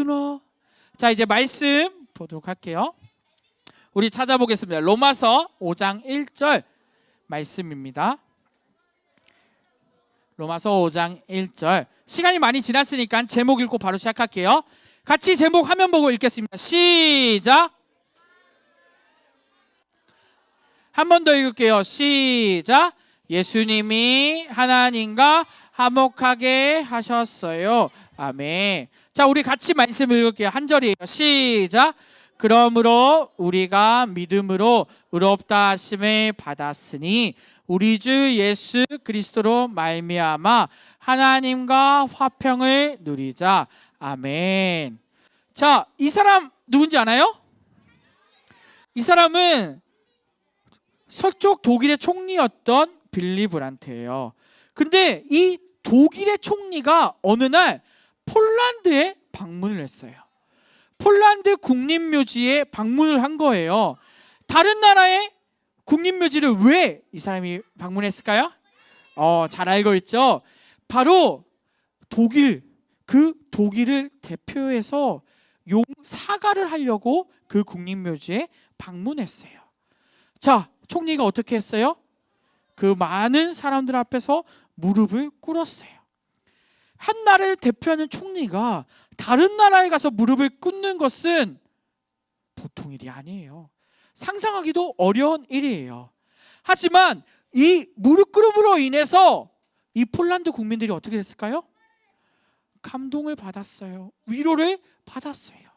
그렇구나. 자, 이제 말씀 보도록 할게요. 우리 찾아보겠습니다. 로마서 5장 1절 말씀입니다. 로마서 5장 1절. 시간이 많이 지났으니까 제목 읽고 바로 시작할게요. 같이 제목 화면 보고 읽겠습니다. 시작. 한 번 더 읽을게요. 시작. 예수님이 하나님과 화목하게 하셨어요. 아멘. 자, 우리 같이 말씀 읽을게요. 한 절이에요. 시작. 그러므로 우리가 믿음으로 의롭다 하심을 받았으니 우리 주 예수 그리스도로 말미암아 하나님과 화평을 누리자. 아멘. 자, 이 사람 누군지 아나요? 이 사람은 서쪽 독일의 총리였던 빌리 브란트예요. 근데 이 독일의 총리가 어느 날 폴란드에 방문을 했어요. 폴란드 국립묘지에 방문을 한 거예요. 다른 나라의 국립묘지를 왜 이 사람이 방문했을까요? 잘 알고 있죠? 바로 그 독일을 대표해서 사과를 하려고 그 국립묘지에 방문했어요. 자, 총리가 어떻게 했어요? 그 많은 사람들 앞에서 무릎을 꿇었어요. 한 나라를 대표하는 총리가 다른 나라에 가서 무릎을 꿇는 것은 보통 일이 아니에요. 상상하기도 어려운 일이에요. 하지만 이 무릎 꿇음으로 인해서 이 폴란드 국민들이 어떻게 됐을까요? 감동을 받았어요. 위로를 받았어요.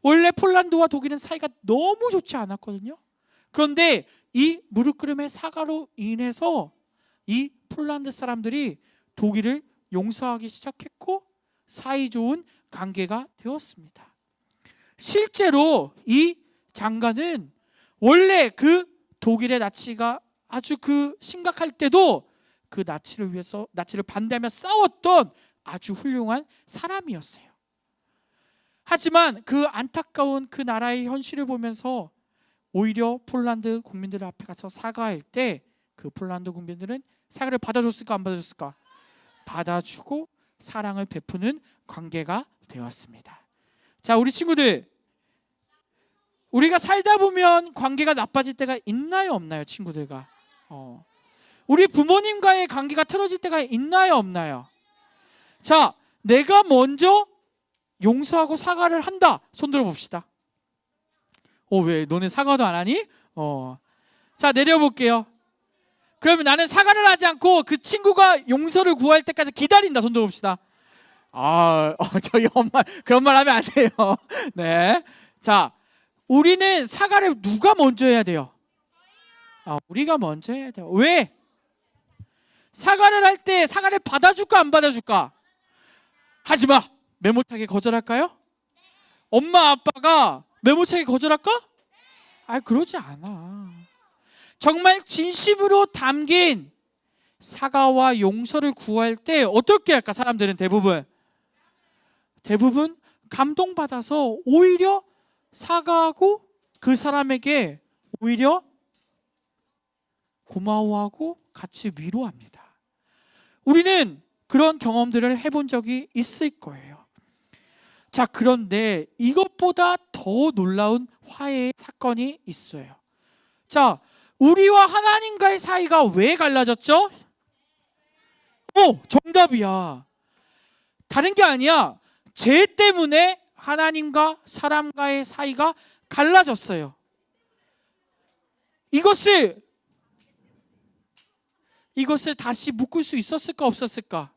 원래 폴란드와 독일은 사이가 너무 좋지 않았거든요. 그런데 이 무릎 꿇음의 사과로 인해서 이 폴란드 사람들이 독일을 용서하기 시작했고 사이좋은 관계가 되었습니다. 실제로 이 장관은 원래 그 독일의 나치가 아주 심각할 때도 그 나치를 반대하며 싸웠던 아주 훌륭한 사람이었어요. 하지만 그 안타까운 그 나라의 현실을 보면서 오히려 폴란드 국민들 앞에 가서 사과할 때 그 폴란드 국민들은 사과를 받아줬을까 안 받아줬을까? 받아주고 사랑을 베푸는 관계가 되었습니다. 자, 우리 친구들, 우리가 살다 보면 관계가 나빠질 때가 있나요 없나요? 친구들과 우리 부모님과의 관계가 틀어질 때가 있나요 없나요? 자, 내가 먼저 용서하고 사과를 한다. 손 들어봅시다. 왜 너네 사과도 안 하니? 자, 내려볼게요. 그러면 나는 사과를 하지 않고 그 친구가 용서를 구할 때까지 기다린다. 손 들어봅시다. 저희 엄마 그런 말 하면 안 돼요. 네. 자, 우리는 사과를 누가 먼저 해야 돼요? 우리가 먼저 해야 돼요. 왜? 사과를 할 때 사과를 받아줄까 안 받아줄까? 하지마. 매몰차게 거절할까요? 엄마 아빠가 매몰차게 거절할까? 그러지 않아. 정말 진심으로 담긴 사과와 용서를 구할 때 어떻게 할까? 사람들은 대부분 감동받아서 오히려 사과하고 그 사람에게 오히려 고마워하고 같이 위로합니다. 우리는 그런 경험들을 해본 적이 있을 거예요. 자, 그런데 이것보다 더 놀라운 화해의 사건이 있어요. 자, 우리와 하나님과의 사이가 왜 갈라졌죠? 정답이야. 다른 게 아니야. 죄 때문에 하나님과 사람과의 사이가 갈라졌어요. 이것을 다시 묶을 수 있었을까 없었을까?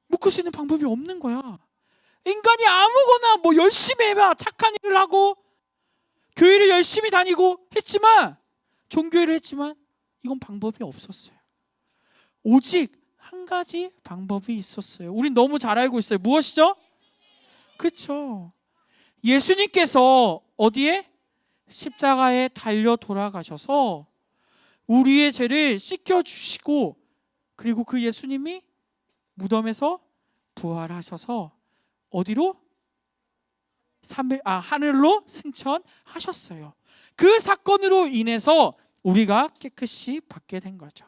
묶을 수 있는 방법이 없는 거야. 인간이 아무거나 열심히 해봐. 착한 일을 하고 교회를 열심히 다니고 했지만, 종교회를 했지만 이건 방법이 없었어요. 오직 한 가지 방법이 있었어요. 우린 너무 잘 알고 있어요. 무엇이죠? 그렇죠. 예수님께서 어디에? 십자가에 달려 돌아가셔서 우리의 죄를 씻겨주시고, 그리고 그 예수님이 무덤에서 부활하셔서 어디로? 하늘로 승천하셨어요. 그 사건으로 인해서 우리가 깨끗이 받게 된 거죠.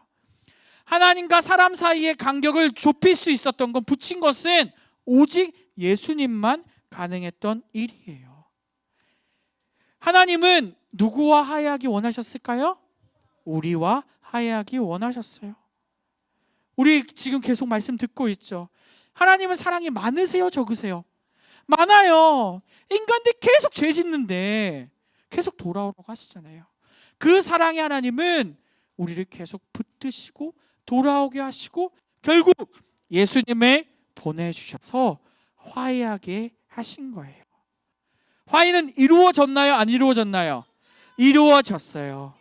하나님과 사람 사이의 간격을 좁힐 수 있었던 건, 붙인 것은 오직 예수님만 가능했던 일이에요. 하나님은 누구와 화해하기 원하셨을까요? 우리와 화해하기 원하셨어요. 우리 지금 계속 말씀 듣고 있죠. 하나님은 사랑이 많으세요, 적으세요? 많아요. 인간들 계속 죄 짓는데 계속 돌아오라고 하시잖아요. 그 사랑의 하나님은 우리를 계속 붙드시고 돌아오게 하시고 결국 예수님을 보내주셔서 화해하게 하신 거예요. 화해는 이루어졌나요? 안 이루어졌나요? 이루어졌어요.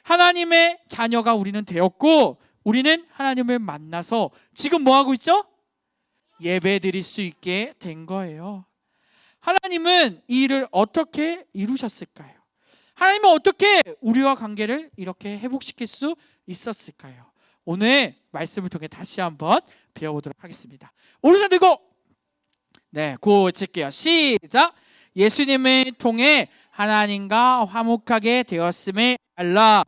하나님의 자녀가 우리는 되었고 우리는 하나님을 만나서 지금 뭐 하고 있죠? 예배 드릴 수 있게 된 거예요. 하나님은 이 일을 어떻게 이루셨을까요? 하나님은 어떻게 우리와 관계를 이렇게 회복시킬 수 있었을까요? 오늘 말씀을 통해 다시 한번 배워보도록 하겠습니다. 오른손 들고 구호 칠게요. 시작. 예수님을 통해 하나님과 화목하게 되었음을 알라.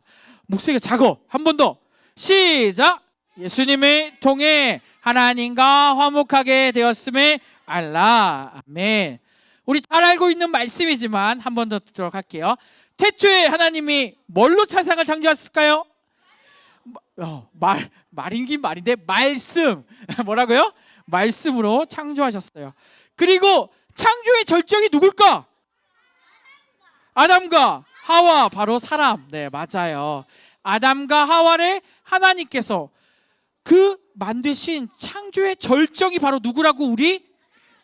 목소리가 작아. 한 번 더. 시작. 예수님을 통해 하나님과 화목하게 되었음을 알라. 아멘. 우리 잘 알고 있는 말씀이지만 한 번 더 듣도록 할게요. 태초에 하나님이 뭘로 세상을 창조하셨을까요? 말인긴 말인데 말씀. 뭐라고요? 말씀으로 창조하셨어요. 그리고 창조의 절정이 누굴까? 아담과 하와, 바로 사람. 네, 맞아요. 아담과 하와를 하나님께서 그 만드신 창조의 절정이 바로 누구라고? 우리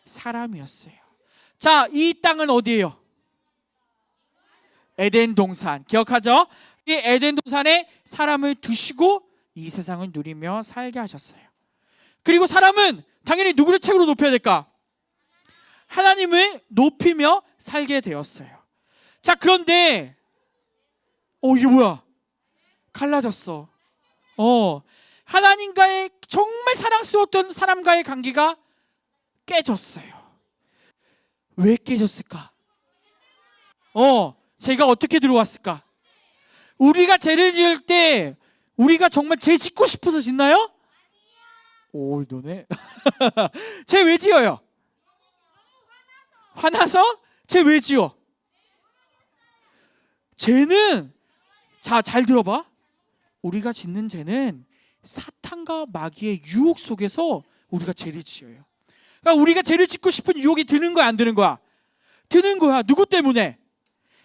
사람이었어요. 자, 이 땅은 어디예요? 에덴 동산. 기억하죠? 이 에덴 동산에 사람을 두시고 이 세상을 누리며 살게 하셨어요. 그리고 사람은 당연히 누구를 최고로 높여야 될까? 하나님을 높이며 살게 되었어요. 자, 그런데 이게 뭐야? 갈라졌어. 하나님과의 정말 사랑스러웠던 사람과의 관계가 깨졌어요. 왜 깨졌을까? 죄가 어떻게 들어왔을까? 우리가 죄를 지을 때 우리가 정말 죄 짓고 싶어서 짓나요? 오, 너네. 죄 왜 지어요? 화나서? 죄 왜 지어? 죄는, 자, 잘 들어봐. 우리가 짓는 죄는 사탄과 마귀의 유혹 속에서 우리가 죄를 지어요. 그러니까 우리가 죄를 짓고 싶은 유혹이 드는 거야, 안 드는 거야? 드는 거야. 누구 때문에?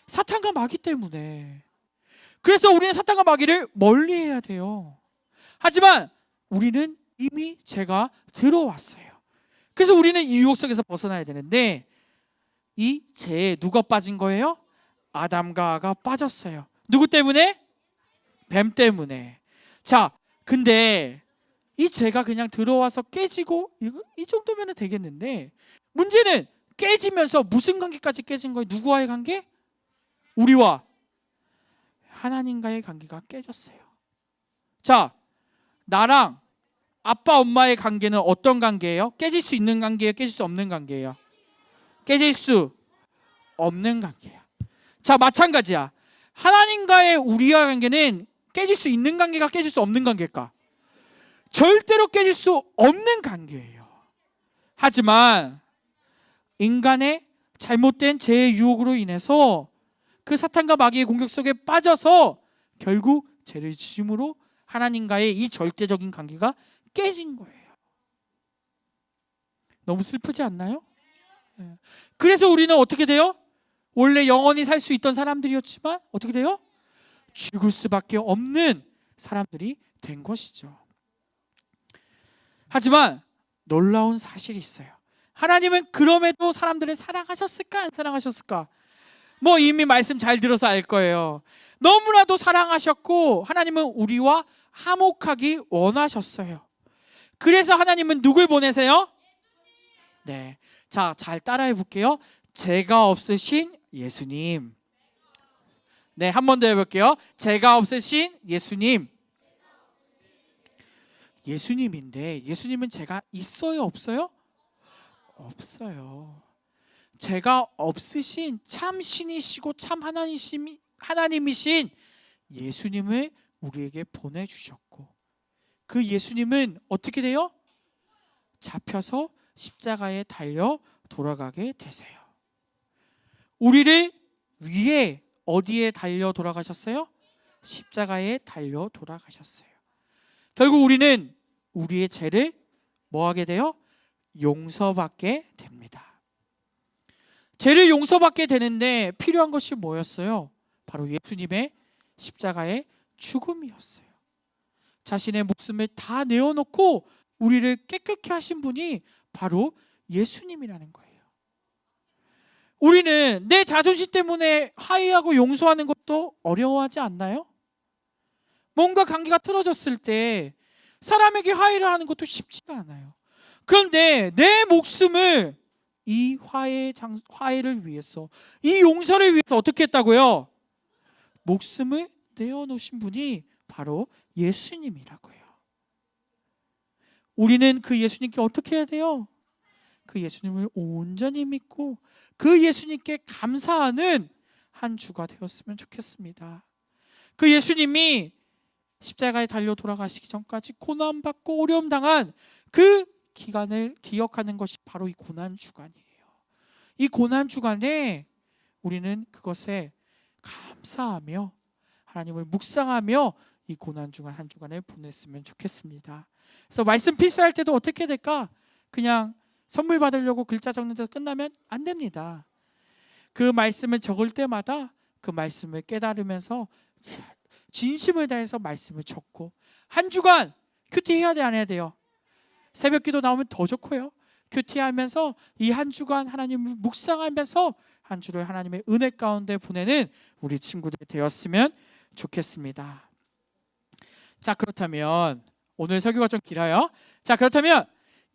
사탄과 마귀 때문에. 그래서 우리는 사탄과 마귀를 멀리해야 돼요. 하지만 우리는 이미 죄가 들어왔어요. 그래서 우리는 이 유혹 속에서 벗어나야 되는데 이 죄에 누가 빠진 거예요? 아담과 하와가 빠졌어요. 누구 때문에? 뱀 때문에. 자, 근데 이 죄가 그냥 들어와서 깨지고 이 정도면 되겠는데 문제는 깨지면서 무슨 관계까지 깨진 거예요? 누구와의 관계? 우리와 하나님과의 관계가 깨졌어요. 자, 나랑 아빠 엄마의 관계는 어떤 관계예요? 깨질 수 있는 관계예요? 깨질 수 없는 관계예요? 깨질 수 없는 관계야. 자, 마찬가지야. 하나님과의 우리와 관계는 깨질 수 있는 관계가 깨질 수 없는 관계일까? 절대로 깨질 수 없는 관계예요. 하지만 인간의 잘못된 죄의 유혹으로 인해서 그 사탄과 마귀의 공격 속에 빠져서 결국 죄를 지음으로 하나님과의 이 절대적인 관계가 깨진 거예요. 너무 슬프지 않나요? 그래서 우리는 어떻게 돼요? 원래 영원히 살 수 있던 사람들이었지만 어떻게 돼요? 죽을 수밖에 없는 사람들이 된 것이죠. 하지만 놀라운 사실이 있어요. 하나님은 그럼에도 사람들을 사랑하셨을까? 안 사랑하셨을까? 뭐 이미 말씀 잘 들어서 알 거예요. 너무나도 사랑하셨고 하나님은 우리와 화목하기 원하셨어요. 그래서 하나님은 누굴 보내세요? 네, 자, 잘 따라해 볼게요. 죄가 없으신 예수님. 네, 한 번 더 해볼게요. 죄가 없으신 예수님. 예수님인데 예수님은 죄가 있어요, 없어요? 없어요. 죄가 없으신 참 신이시고 참 하나님이신 예수님을 우리에게 보내주셨고 그 예수님은 어떻게 돼요? 잡혀서 십자가에 달려 돌아가게 되세요. 우리를 위해 어디에 달려 돌아가셨어요? 십자가에 달려 돌아가셨어요. 결국 우리는 우리의 죄를 뭐 하게 돼요? 용서받게 됩니다. 죄를 용서받게 되는데 필요한 것이 뭐였어요? 바로 예수님의 십자가의 죽음이었어요. 자신의 목숨을 다 내어놓고 우리를 깨끗게 하신 분이 바로 예수님이라는 거예요. 우리는 내 자존심 때문에 화해하고 용서하는 것도 어려워하지 않나요? 뭔가 관계가 틀어졌을 때 사람에게 화해를 하는 것도 쉽지가 않아요. 그런데 내 목숨을 이 화해를 위해서, 이 용서를 위해서 어떻게 했다고요? 목숨을 내어놓으신 분이 바로 예수님이라고요. 우리는 그 예수님께 어떻게 해야 돼요? 그 예수님을 온전히 믿고 그 예수님께 감사하는 한 주가 되었으면 좋겠습니다. 그 예수님이 십자가에 달려 돌아가시기 전까지 고난받고 어려움 당한 그 기간을 기억하는 것이 바로 이 고난주간이에요. 이 고난주간에 우리는 그것에 감사하며 하나님을 묵상하며 이 고난주간 한 주간을 보냈으면 좋겠습니다. 그래서 말씀 필사할 때도 어떻게 될까? 그냥 선물 받으려고 글자 적는 데서 끝나면 안 됩니다. 그 말씀을 적을 때마다 그 말씀을 깨달으면서 진심을 다해서 말씀을 적고, 한 주간 큐티 해야 돼, 안 해야 돼요? 새벽 기도 나오면 더 좋고요. 큐티하면서 이 한 주간 하나님을 묵상하면서 한 주를 하나님의 은혜 가운데 보내는 우리 친구들이 되었으면 좋겠습니다. 자, 그렇다면 오늘 설교가 좀 길어요. 자, 그렇다면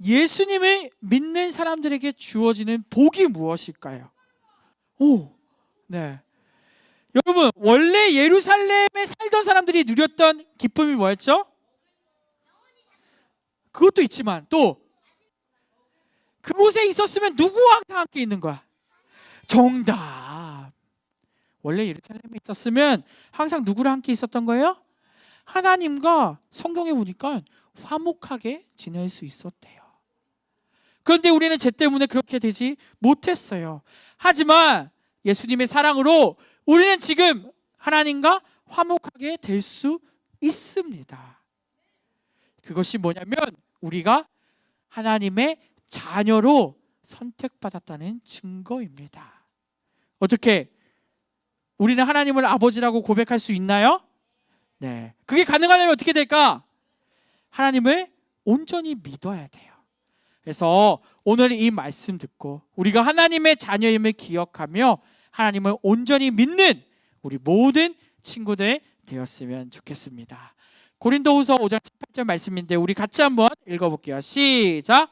예수님을 믿는 사람들에게 주어지는 복이 무엇일까요? 네. 여러분, 원래 예루살렘에 살던 사람들이 누렸던 기쁨이 뭐였죠? 그것도 있지만 또 그곳에 있었으면 누구와 함께 있는 거야? 정답. 원래 예루살렘에 있었으면 항상 누구랑 함께 있었던 거예요? 하나님과. 성경에 보니까 화목하게 지낼 수 있었대요. 그런데 우리는 죄 때문에 그렇게 되지 못했어요. 하지만 예수님의 사랑으로 우리는 지금 하나님과 화목하게 될 수 있습니다. 그것이 뭐냐면 우리가 하나님의 자녀로 선택받았다는 증거입니다. 어떻게 우리는 하나님을 아버지라고 고백할 수 있나요? 네. 그게 가능하려면 어떻게 될까? 하나님을 온전히 믿어야 돼요. 그래서 오늘 이 말씀 듣고 우리가 하나님의 자녀임을 기억하며 하나님을 온전히 믿는 우리 모든 친구들 되었으면 좋겠습니다. 고린도후서 5장 18절 말씀인데 우리 같이 한번 읽어볼게요. 시작.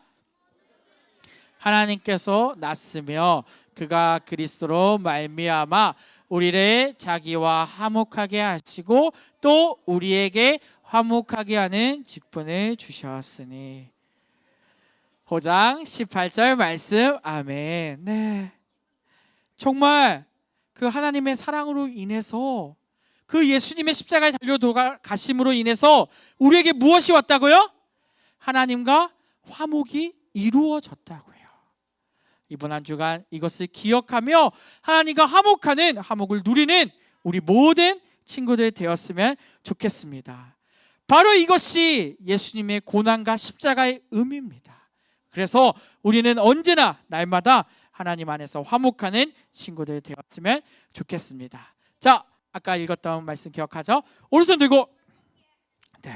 하나님께서 낳았으며 그가 그리스도로 말미암아 우리를 자기와 화목하게 하시고 또 우리에게 화목하게 하는 직분을 주셨으니. 5장 18절 말씀. 아멘. 네. 정말 그 하나님의 사랑으로 인해서 그 예수님의 십자가에 달려 돌아가심으로 인해서 우리에게 무엇이 왔다고요? 하나님과 화목이 이루어졌다고요. 이번 한 주간 이것을 기억하며 하나님과 화목하는, 화목을 누리는 우리 모든 친구들 되었으면 좋겠습니다. 바로 이것이 예수님의 고난과 십자가의 의미입니다. 그래서 우리는 언제나 날마다 하나님 안에서 화목하는 친구들 되었으면 좋겠습니다. 자, 아까 읽었던 말씀 기억하죠? 오른손 들고. 네.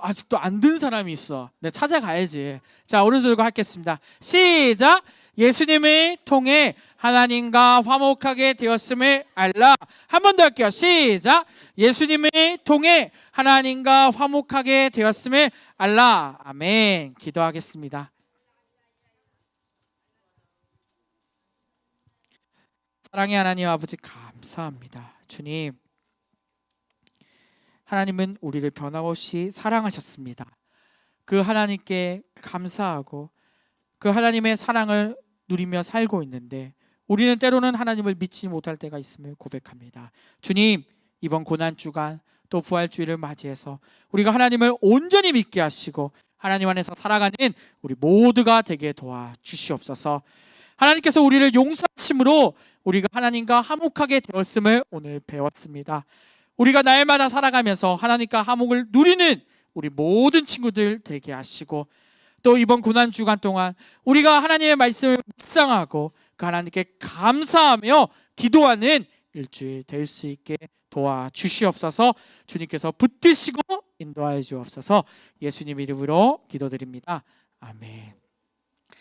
아직도 안 든 사람이 있어. 네, 찾아가야지. 자, 오른손 들고 하겠습니다. 시작. 예수님을 통해 하나님과 화목하게 되었음을 알라. 한 번 더 할게요. 시작. 예수님을 통해 하나님과 화목하게 되었음을 알라. 아멘. 기도하겠습니다. 사랑의 하나님 아버지 감사합니다. 주님, 하나님은 우리를 변함없이 사랑하셨습니다. 그 하나님께 감사하고 그 하나님의 사랑을 누리며 살고 있는데 우리는 때로는 하나님을 믿지 못할 때가 있음을 고백합니다. 주님, 이번 고난주간 또 부활주일을 맞이해서 우리가 하나님을 온전히 믿게 하시고 하나님 안에서 살아가는 우리 모두가 되게 도와주시옵소서. 하나님께서 우리를 용서하심으로 우리가 하나님과 화목하게 되었음을 오늘 배웠습니다. 우리가 날마다 살아가면서 하나님과 화목을 누리는 우리 모든 친구들 되게 하시고, 또 이번 고난 주간 동안 우리가 하나님의 말씀을 묵상하고 그 하나님께 감사하며 기도하는 일주일 될 수 있게 도와주시옵소서. 주님께서 붙드시고 인도하여 주옵소서. 예수님 이름으로 기도드립니다. 아멘.